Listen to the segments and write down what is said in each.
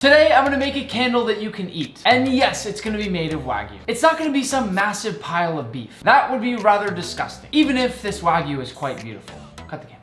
Today, I'm gonna make a candle that you can eat. And yes, it's gonna be made of Wagyu. It's not gonna be some massive pile of beef. That would be rather disgusting, even if this Wagyu is quite beautiful. Cut the camera.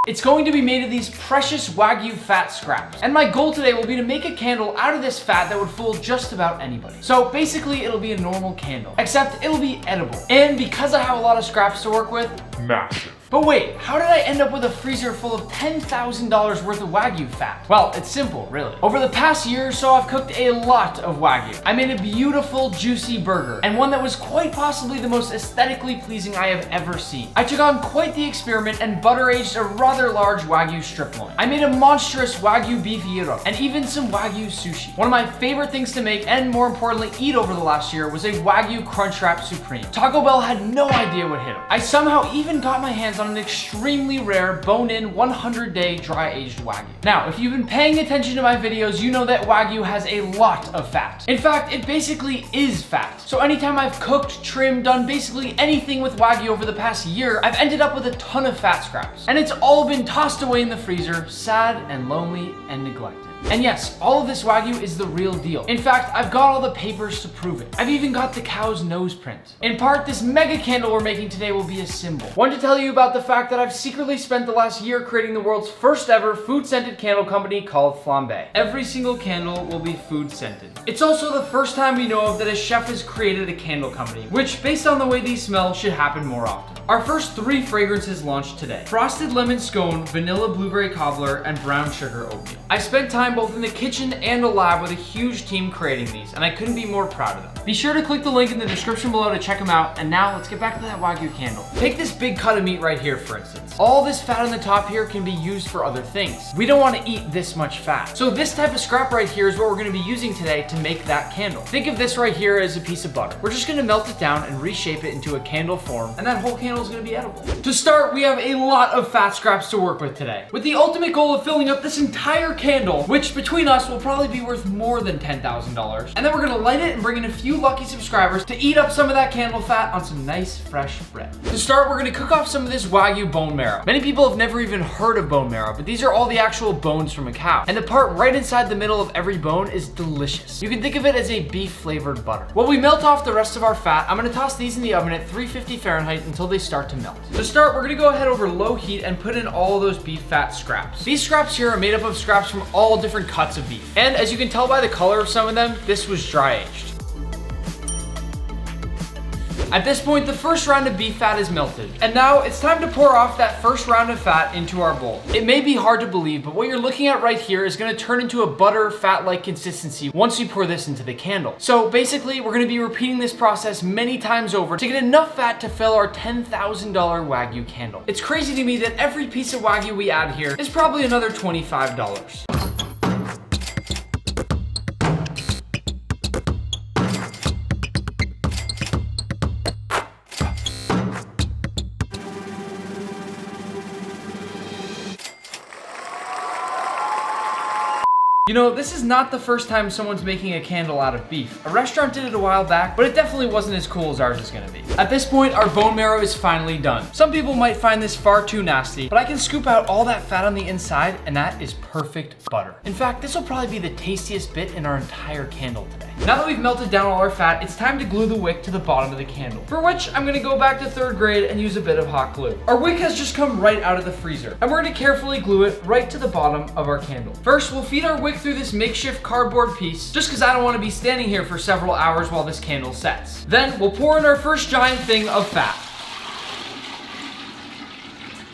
It's going to be made of these precious Wagyu fat scraps. And my goal today will be to make a candle out of this fat that would fool just about anybody. So basically, it'll be a normal candle, except it'll be edible. And because I have a lot of scraps to work with, massive. But wait, how did I end up with a freezer full of $10,000 worth of Wagyu fat? Well, it's simple, really. Over the past year or so, I've cooked a lot of Wagyu. I made a beautiful, juicy burger, and one that was quite possibly the most aesthetically pleasing I have ever seen. I took on quite the experiment and butter-aged a rather large Wagyu strip loin. I made a monstrous Wagyu beef gyro, and even some Wagyu sushi. One of my favorite things to make, and more importantly, eat over the last year, was a Wagyu Crunchwrap Supreme. Taco Bell had no idea what hit them. I somehow even got my hands on an extremely rare bone-in 100-day dry-aged Wagyu. Now, if you've been paying attention to my videos, you know that Wagyu has a lot of fat. In fact, it basically is fat. So anytime I've cooked, trimmed, done basically anything with Wagyu over the past year, I've ended up with a ton of fat scraps. And it's all been tossed away in the freezer, sad and lonely and neglected. And yes, all of this Wagyu is the real deal. In fact, I've got all the papers to prove it. I've even got the cow's nose print. In part, this mega candle we're making today will be a symbol. One to tell you about the fact that I've secretly spent the last year creating the world's first ever food-scented candle company called Flambe. Every single candle will be food-scented. It's also the first time we know of that a chef has created a candle company, which, based on the way these smell, should happen more often. Our first 3 fragrances launched today: frosted lemon scone, vanilla blueberry cobbler, and brown sugar oatmeal. I spent time both in the kitchen and a lab with a huge team creating these, and I couldn't be more proud of them. Be sure to click the link in the description below to check them out, and now let's get back to that Wagyu candle. Take this big cut of meat right here, for instance. All this fat on the top here can be used for other things. We don't want to eat this much fat. So this type of scrap right here is what we're going to be using today to make that candle. Think of this right here as a piece of butter. We're just going to melt it down and reshape it into a candle form, and that whole candle is going to be edible. To start, we have a lot of fat scraps to work with today, with the ultimate goal of filling up this entire candle, which between us will probably be worth more than $10,000. And then we're gonna light it and bring in a few lucky subscribers to eat up some of that candle fat on some nice fresh bread. To start, we're gonna cook off some of this Wagyu bone marrow. Many people have never even heard of bone marrow, but these are all the actual bones from a cow. And the part right inside the middle of every bone is delicious. You can think of it as a beef flavored butter. While we melt off the rest of our fat, I'm gonna toss these in the oven at 350 Fahrenheit until they start to melt. To start, we're gonna go ahead over low heat and put in all those beef fat scraps. These scraps here are made up of scraps from all different cuts of beef. And as you can tell by the color of some of them, this was dry aged. At this point, the first round of beef fat is melted. And now it's time to pour off that first round of fat into our bowl. It may be hard to believe, but what you're looking at right here is gonna turn into a butter fat-like consistency once we pour this into the candle. So basically, we're gonna be repeating this process many times over to get enough fat to fill our $10,000 Wagyu candle. It's crazy to me that every piece of Wagyu we add here is probably another $25. You know, this is not the first time someone's making a candle out of beef. A restaurant did it a while back, but it definitely wasn't as cool as ours is gonna be. At this point, our bone marrow is finally done. Some people might find this far too nasty, but I can scoop out all that fat on the inside, and that is perfect butter. In fact, this will probably be the tastiest bit in our entire candle today. Now that we've melted down all our fat, it's time to glue the wick to the bottom of the candle, for which I'm gonna go back to 3rd grade and use a bit of hot glue. Our wick has just come right out of the freezer, and we're gonna carefully glue it right to the bottom of our candle. First, we'll feed our wick through this makeshift cardboard piece, just because I don't want to be standing here for several hours while this candle sets. Then we'll pour in our first giant thing of fat.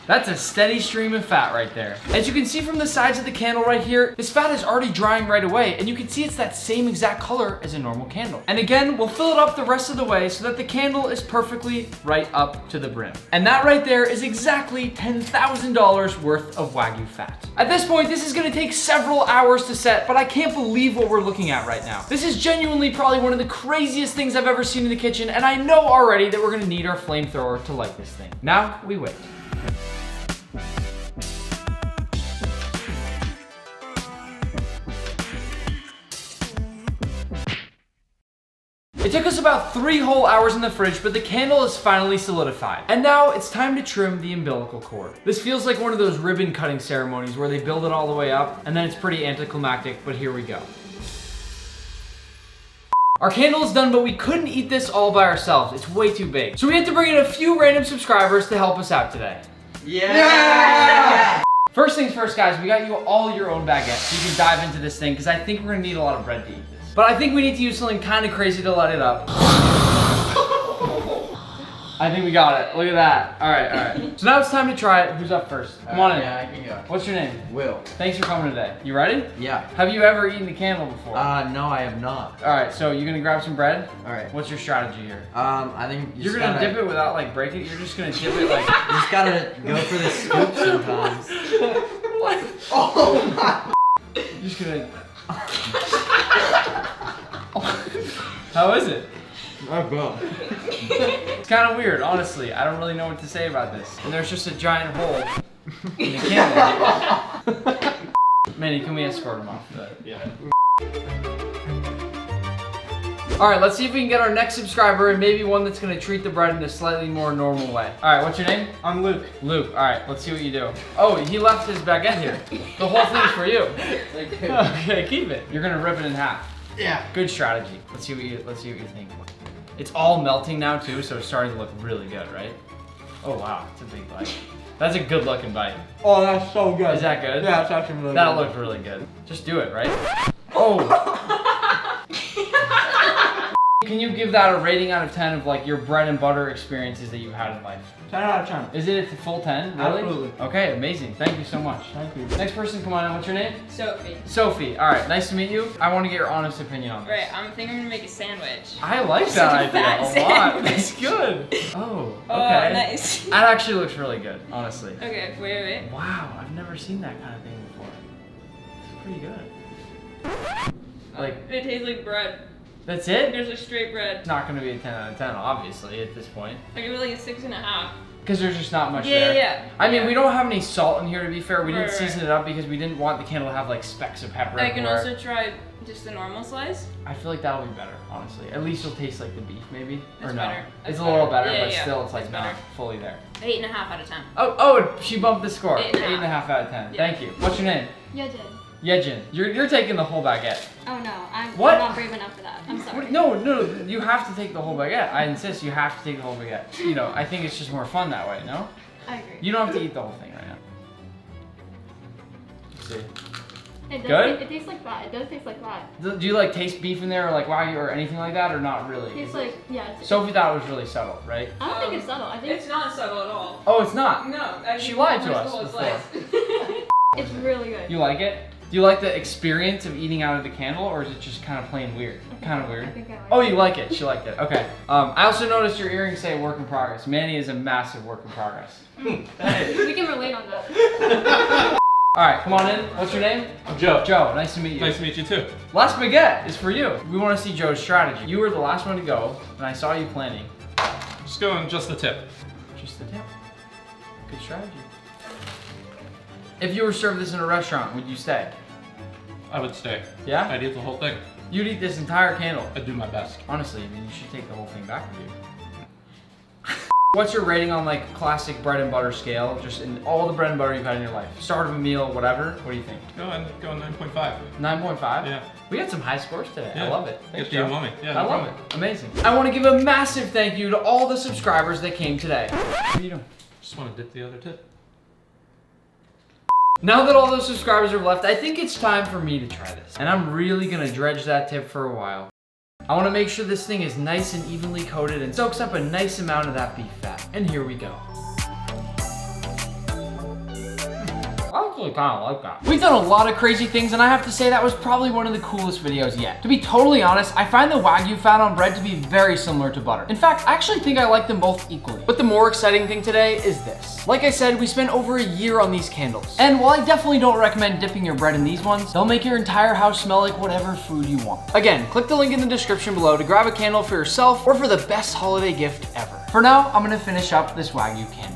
That's a steady stream of fat right there. As you can see from the sides of the candle right here, this fat is already drying right away, and you can see it's that same exact color as a normal candle. And again, we'll fill it up the rest of the way so that the candle is perfectly right up to the brim. And that right there is exactly $10,000 worth of Wagyu fat. At this point, this is gonna take several hours to set, but I can't believe what we're looking at right now. This is genuinely probably one of the craziest things I've ever seen in the kitchen, and I know already that we're gonna need our flamethrower to light this thing. Now, we wait. It took us about 3 whole hours in the fridge, but the candle is finally solidified. And now it's time to trim the umbilical cord. This feels like one of those ribbon cutting ceremonies where they build it all the way up, and then it's pretty anticlimactic, but here we go. Our candle is done, but we couldn't eat this all by ourselves. It's way too big. So we had to bring in a few random subscribers to help us out today. Yeah! First things first, guys, we got you all your own baguettes so you can dive into this thing because I think we're gonna need a lot of bread to eat this. But I think we need to use something kind of crazy to light it up. I think we got it. Look at that. All right. So now it's time to try it. Who's up first? Come on in. Yeah, I can go. What's your name? Will. Thanks for coming today. You ready? Yeah. Have you ever eaten a candle before? No, I have not. All right, so you're gonna grab some bread? All right. What's your strategy here? I think you're gonna dip it without like breaking it? You're just gonna dip it like... You just gotta go for the scoop sometimes. What? Oh my... You're just gonna... How is it? Oh god. It's kind of weird, honestly. I don't really know what to say about this. And there's just a giant hole in the candle. Manny, can we escort him off the... Yeah. All right, let's see if we can get our next subscriber and maybe one that's gonna treat the bread in a slightly more normal way. All right, what's your name? I'm Luke. Luke, all right, let's see what you do. Oh, he left his baguette here. The whole thing's for you. Okay, keep it. You're gonna rip it in half. Yeah. Good strategy. Let's see what you think. It's all melting now too, so it's starting to look really good, right? Oh wow, it's a big bite. That's a good looking bite. Oh, that's so good. Is that good? Yeah, it's actually really good. That'll look really good. Just do it, right? Oh! Can you give that a rating out of 10 of like your bread and butter experiences that you've had in life? 10 out of 10. Is it a full 10? Really? Absolutely. Okay, amazing. Thank you so much. Thank you. Next person, come on in. What's your name? Sophie. Sophie. All right, nice to meet you. I want to get your honest opinion on this. Right, I'm thinking I'm gonna make a sandwich. I like Such that a idea fat a lot. sandwich. That's good. Oh, okay. Oh, nice. That actually looks really good, honestly. Okay, wait. Wow, I've never seen that kind of thing before. It's pretty good. Like, It tastes like bread. that's it? There's a straight bread. It's not going to be a 10 out of 10, obviously, at this point. I give it like a 6.5. Because there's just not much Yeah, there. yeah. I mean, Yeah. we don't have any salt in here, to be fair. We didn't Right. season it up because we didn't want the candle to have like specks of pepper I can everywhere. also try just the normal slice. I feel like that'll be better, honestly. At least it'll taste like the beef, maybe? Or It's no? better. It's It's a little better. better, Yeah, but yeah. still it's like It's not better. fully there. 8.5 out of 10. Oh, she bumped the score. 8.5. 8.5 out of 10. Yeah. Thank you. What's your name? Yejin. Yejin. You're taking the whole baguette. Oh no, I'm What? not brave enough for that. I'm sorry. No, you have to take the whole baguette. I insist, you have to take the whole baguette. You know, I think it's just more fun that way, no? I agree. You don't have to eat the whole thing right now. Let's see. It does Good? It tastes like that. It does taste like that. Do you like taste beef in there or like Wagyu or anything like that or not really? It tastes like, yeah. Sophie thought it was really subtle, right? I don't think it's subtle. I think It's not subtle at all. Oh, it's not? No. She lied to us before. it's really good. You like it? Do you like the experience of eating out of the candle or is it just kind of plain weird? Kind of weird? I think I like Oh, it. you like it. She liked it. Okay. I also noticed your earrings say work in progress. Manny is a massive work in progress. We can relate on that. All right, come on in. What's your name? I'm Joe. Joe, nice to meet you. Nice to meet you too. Last baguette is for you. We want to see Joe's strategy. You were the last one to go, and I saw you planning. Just going just the tip. Just the tip. Good strategy. If you were served this in a restaurant, would you stay? I would stay. Yeah? I'd eat the whole thing. You'd eat this entire candle. I'd do my best. Honestly, I mean, you should take the whole thing back with you. What's your rating on like classic bread and butter scale? Just in all the bread and butter you've had in your life. Start of a meal, whatever. What do you think? Go 9.5. 9.5? Yeah. We got some high scores today. I Yeah. love it. Thanks, Get the Joe. umami. Yeah, I no love problem. it. Amazing. I want to give a massive thank you to all the subscribers that came today. What are you doing? Just want to dip the other tip. Now that all those subscribers are left, I think it's time for me to try this. And I'm really gonna dredge that tip for a while. I wanna make sure this thing is nice and evenly coated and soaks up a nice amount of that beef fat. And here we go. I actually kind of like that. We've done a lot of crazy things, and I have to say that was probably one of the coolest videos yet. To be totally honest, I find the Wagyu fat on bread to be very similar to butter. In fact, I actually think I like them both equally. But the more exciting thing today is this. Like I said, we spent over a year on these candles. And while I definitely don't recommend dipping your bread in these ones, they'll make your entire house smell like whatever food you want. Again, click the link in the description below to grab a candle for yourself or for the best holiday gift ever. For now, I'm gonna finish up this Wagyu candle.